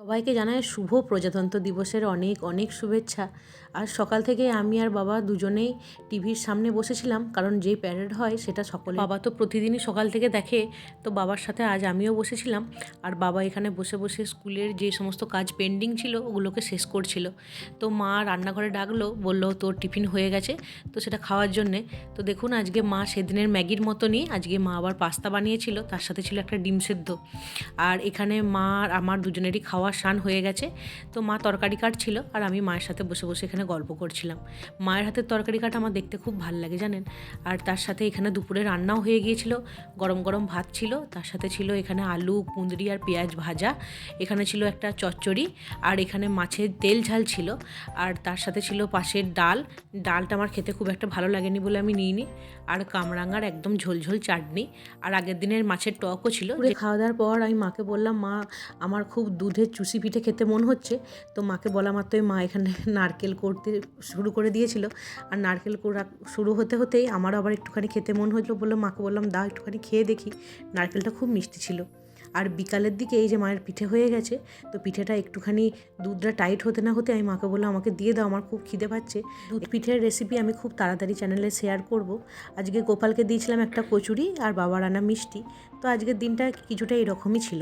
সবাইকে জানাই শুভ প্রজাতন্ত্র দিবসের অনেক অনেক শুভেচ্ছা। আর সকাল থেকে আমি আর বাবা দুজনেই টিভির সামনে বসেছিলাম, কারণ যেই প্যারেড হয় সেটা বাবা তো প্রতিদিনই সকাল থেকে দেখে, তো বাবার সাথে আজ আমিও বসেছিলাম। আর বাবা এখানে বসে বসে স্কুলের যে সমস্ত কাজ পেন্ডিং ছিল ওগুলোকে শেষ করছিল। তো মা রান্নাঘরে ডাকলো, বলল তোর টিফিন হয়ে গেছে, তো সেটা খাওয়ার জন্যে। তো দেখুন আজকে মা সেদিনের ম্যাগির মতনই আজকে মা আবার পাস্তা বানিয়েছিল, তার সাথে ছিল একটা ডিম সেদ্ধ। আর এখানে মা আর আমার দুজনেরই খাওয়া স্নান হয়ে গেছে। তো মা তরকারি কাটছিল আর আমি মায়ের সাথে বসে বসে এখানে গল্প করছিলাম। মায়ের হাতের তরকারি কাটা আমার দেখতে খুব ভালো লাগে জানেন। আর তার সাথে এখানে দুপুরে রান্নাও হয়ে গিয়েছিল, গরম গরম ভাত ছিল, তার সাথে ছিল এখানে আলু কুঁদরি আর পেঁয়াজ ভাজা, এখানে ছিল একটা চচ্চড়ি, আর এখানে মাছের তেল ঝাল ছিল, আর তার সাথে ছিল পাশের ডালটা আমার খেতে খুব একটা ভালো লাগেনি বলে আমি নিইনি। আর কামরাঙার একদম ঝোলঝোল চাটনি, আর আগের দিনের মাছের টকও ছিল। খাওয়া দাওয়ার পর আমি মাকে বললাম, মা আমার খুব দুধের চুষি পিঠে খেতে মন হচ্ছে। তো মাকে বলা মাত্রই মা এখানে নারকেল করতে শুরু করে দিয়েছিল। আর নারকেল কোড়া শুরু হতে হতেই আমারও আবার একটুখানি খেতে মন হলো, বললো মাকে বললাম দাও একটুখানি খেয়ে দেখি। নারকেলটা খুব মিষ্টি ছিল। আর বিকালের দিকে এই যে মায়ের পিঠে হয়ে গেছে, তো পিঠেটা একটুখানি দুধটা টাইট হতে না হতে আমি মাকে বললাম আমাকে দিয়ে দাও, আমার খুব খিদে পাচ্ছে। দুধ পিঠের রেসিপি আমি খুব তাড়াতাড়ি চ্যানেলে শেয়ার করব। আজকে গোপালকে দিয়েছিলাম একটা কচুরি আর বাবার আনা মিষ্টি। তো আজকের দিনটা কিছুটা এরকমই ছিল।